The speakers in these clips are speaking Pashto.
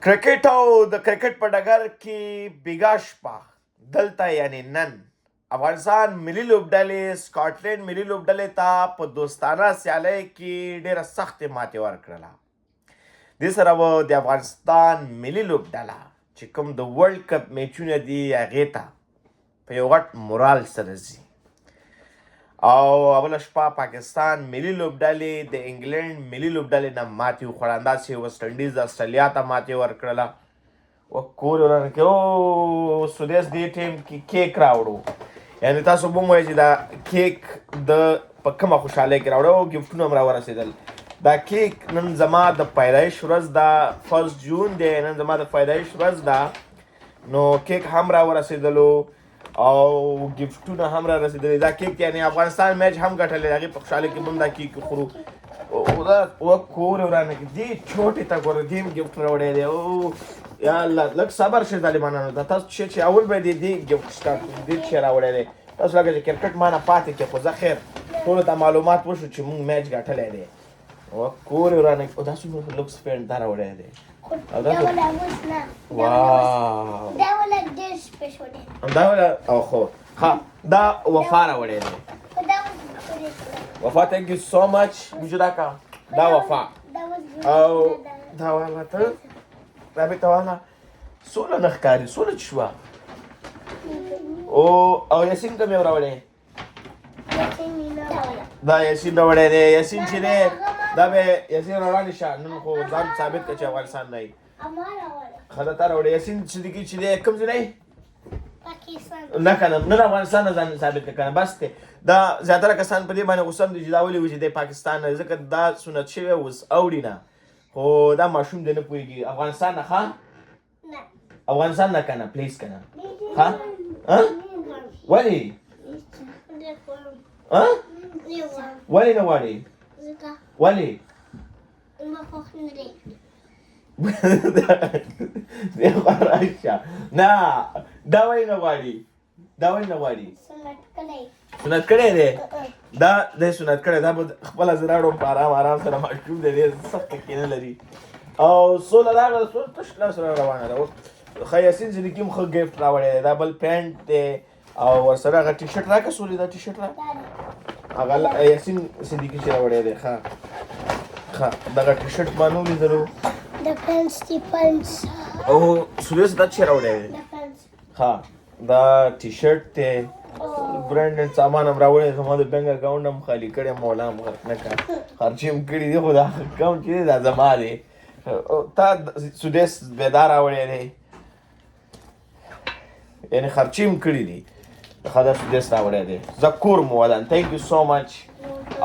کرکټ او د کرکټ په ډګر کې بیګا شپه دلته یعنی نن افغانستان ملي لوبډلې سکاټلنډ ملي لوبډلې ته په دوستانه سیالۍ کې ډېره سختې ماتې ورکړله. دې سره به د افغانستان ملي لوبډله چې کوم د ورلډ کپ میچونه دي هغې ته په یو غټ مورال سره ځي. او اوله شپه پاکستان ملي لوبډلې د انګلند ملي لوبډلې نه ماتې وخوړه. همداسې ویسټ انډیز استرالیا ته ماتې ورکړله. کور یې ورانه کې او سودیس دې ټیم کې کیک راوړو، یعنې تاسو به ووایئ چې دا کیک د په کومه خوشحالۍ کې راوړه او ګفټونه هم راورسېدل. دا کیک نن زما د پیدایش ورځ ده، 1 جون دی، نن زما د پیدایش ورځ ده، نو کیک هم راورسېدلو او ګفټونه هم را رسېدلي. دا کیک یعنې افغانستان میچ هم ګټلی، د هغې په خوشحالۍ کې به هم دا کیک خورو. دا کور یې ورانه کې دې چوټې ته ګوره دې هم ګفټ راوړی دی. او یا الله لږ صبر شئ ظالمانانو ته. تاسو چې اول به دې ګفټ سټارټ کړو، دې شی راوړی دی. تاسو لکه چې کرکټ ما نه پاتې کې، خو زه خیر ټولو ته معلومات وشو چې موږ میچ ګټلی دی. کور یې ورانه کې دا څومره لوکس پینټ دا راوړی دی. واو دا ولا او خو ها دا وفا راوړی دی. وفا thank you so much بجراکا. دا وفا او دا والا ته دا به تواله سوله نه ښکاري، سوله چې شوه او یاسین کوم یو راوړی؟ دا یاسین راوړی دی. یاسین چې دی دا به یاسین راوړی شه. نن خو ځان ثابت کړه چې افغانستان نه وي. ښه ده تا راوړی. یاسین صدیقي چې دی کوم ځای نه وي؟ نه که نه نن افغانستان نه ځان ثابت کړه که نه بس دی. دا زیاتره کسان په دې باندې غوسه دي چې دا ولې و چې دی پاکستان نه، ځکه دا سنت شوی اوس اوړي نه، خو دا ماشوم دی نه پوهېږي. افغانستان نه ښه افغانستان نه که نه پلیز که نه ښه ولې ولې نه غواړې؟ ولې دې خوا راشه. نه دا ولې نه غواړي؟ دا ولې نه غواړي؟ سنت کړی دی. دا دی سنت کړی. دا به خپله زه راوړم په ارام ارام سره. ماشوم دی ډېر سخت کې نه لري. او سوله راغله، سوله تش لاس را روانه ده. ښه یاسین صدیقي هم ښه ګفټ راوړی دی. دا بل پینټ دی او ورسره هغه ټي شرټ راکړه. سولې دا ټي شرټ را هغه یاسین صدیقي چې راوړی دی. ښه دغه ټي شرټ ما نه ولیدلو. او سولې دا چې راوړی دی ښه دا ټي شرټ دی. برانډ سامان هم راوړی. زما د بینک اکاونټ هم خالي کړی، مولا هم غرق نه کړه، خرچې هم کړي دي، خو دا اکاونټ چې دی دا زما دی. تا سودیس بیدار راوړی دی، یعنې خرچې هم کړي دي. ښه دا سودیس راوړی دی. زه کور مو ودان. تھینک یو سو مچ.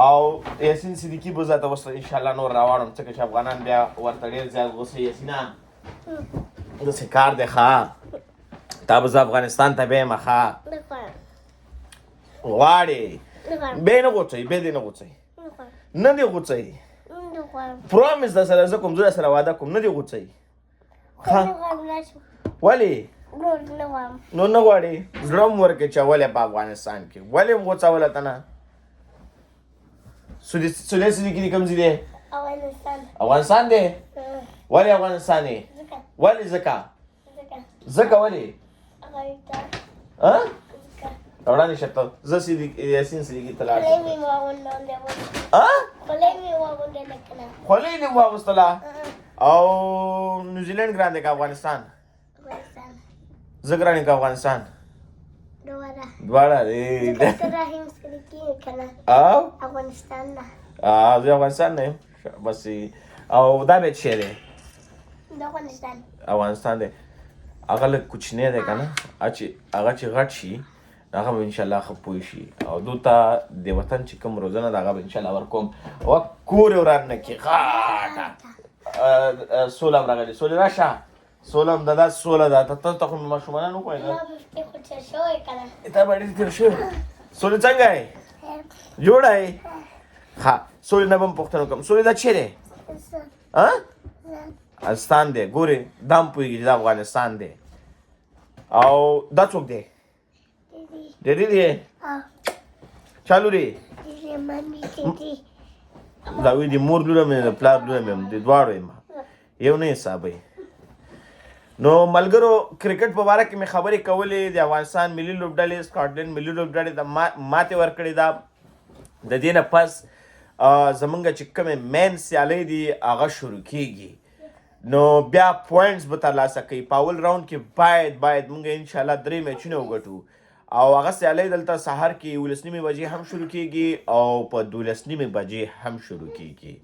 او یاسین صدیقي به زه ته اوس انشاءالله نور راوړم، ځکه چې افغانان بیا ورته ډېر زیات غوسه. یاسینه داسې کار دی ښه تا به زه افغانستان ته بیمه ښه غواړې بیا نه غوڅوئ، بیا دې نه غوڅوئ، نه دې غوڅوئ. پرومیس در سره زه کوم، زه در سره واده کوم، نه دې غوڅوئ. ولې نو نه غواړې؟ زړه م ورکړې چې ولې په افغانستان کې ولې م غوڅوله ته نه؟ سودیس صدیقي دې کوم ځای دی؟ افغانستان دی. ولې افغانستان دی؟ ولې ځکه ولې وړاندې شه ته. زه یاسین صدیقي ته لاړ شم. خولۍ دې واغوستله او نیوزیلینډ ګران دی که افغانستان؟ زه ګران یم که افغانستان؟ دواړه دی. زه افغانستان نه یم بس. او دا بیا څه شی دی؟ افغانستان دی. هغه لږ کوچنی دی که نه، هغه چې غټ شي هغه به انشاءالله ښه پوه شي. او دو ته د وطن چې کوم روزنه ده هغه به انشاءالله ورکوم. کور یې ورانه کې غاټه سوله هم راغلې. سولې راشه. سوله هم ده، دا سوله ده. ته خو ماشومانه نه وایې ته به ډېر تېر شوی. سولې څنګه یې؟ جوړه یې؟ ښه سولې نه به هم پوښتنه وکړم. سولې دا چیرې؟ افغانستان دی. ګورې دا هم پوهېږي چې دا افغانستان دی. او دا څوک دی؟ ډېډي دی؟ چا لور یې؟ دا وایي د مور لور یم د پلار لور یم، د دواړو یم، یو نه حسابوي. نو ملګرو کرکټ په باره کې مې خبرې کولې د افغانستان ملي لوبډلې سکاټلنډ ملي لوبډلې د ماتې ورکړې ده. د دې نه پس زمونږ چې کومې مین سیالۍ دي هغه شروع کیږي. نو بیا پوینټس به ترلاسه کوي. په اول راوند کې باید موږ انشاءالله 3 میچونه وګټو او هغه سیالۍ دلته سهار کې 11 بجې هم شروع کیږي او په 12 بجې هم شروع کیږي.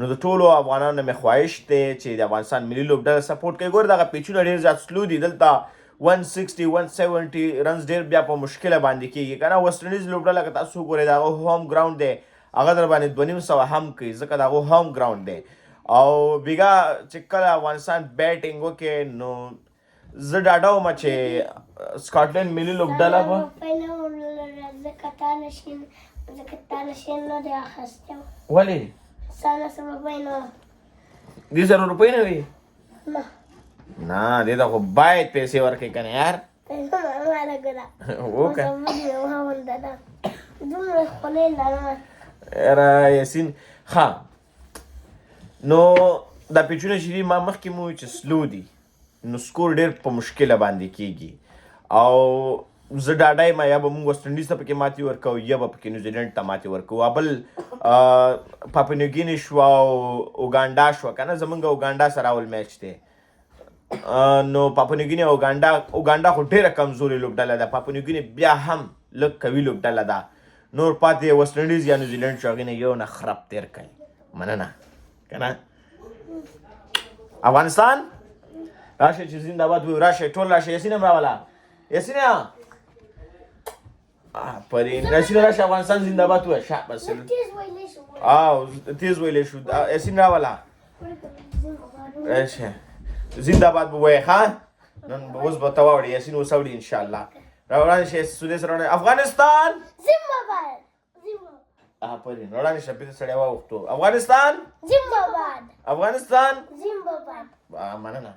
نو د ټولو افغانانو مې خواهش دی چې د افغانستان ملي لوبډله سپورټ کوي. ګوره دغه پیچونه ډېر زیات سلو دي. دلته 160 170 رنز ډېر بیا په مشکله باندې کیږي که نه. ویسټ انډیز لوبډله که تاسو وګورئ د هغه هوم ګراوند دی هغه در باندې 250 هم کوي ځکه د هغه هوم ګراوند دی. او بیګا چې کله افغانستان بیټینګ وکړي نو زه ډاډه وم چې سکاټلنډ ملي لوبډله به ولې دې سره روپۍ نه وي؟ نه دې ته خو باید پیسې ورکړي که نه یار. یاره یاسین ښه نو دا پیچونه چې دي ما مخکې مو وویل چې سلو دي نو سکور ډېر په مشکله باندې کیږي او زه ډاډه یم یا به موږ ویسټ انډیز ته پکې ماتې ورکوو یا به پکې نیوزیلینډ ته ماتې ورکوو. بل پاپونیوګیني شوه او اوګانډا شوه که نه. زمونږ اوګانډا سره اول میچ دی. نو پاپونیوګیني او اوګانډا خو ډېره کمزورې لوبډله ده. پاپونیوګیني بیا هم لږ قوي لوبډله ده. نور پاتې ویسټ انډیز یا نیوزیلینډ شو هغې نه یو نه خراب تېر کوي. مننه که نه. افغانستان راشئ چې زنده‌باد وایو. راشئ ټول راشئ. یاسین هم راوله. یاسینه آفرین. یاسینه راشه افغانستان زنده‌باد ووایه. شه بس تیز ویلی شو. یاسین راوله. راشه زنده‌باد به وایه ښه. نن اوس به ته واوړې. یاسین اوس اوړي انشاءالله. راوړاندې شئ سودې سره وړاندې. افغانستان زنده‌باد. آفرین. وړاندې شه پېته سړی واوښتو. افغانستان زنده‌باد. افغانستان زنده‌باد. مننه.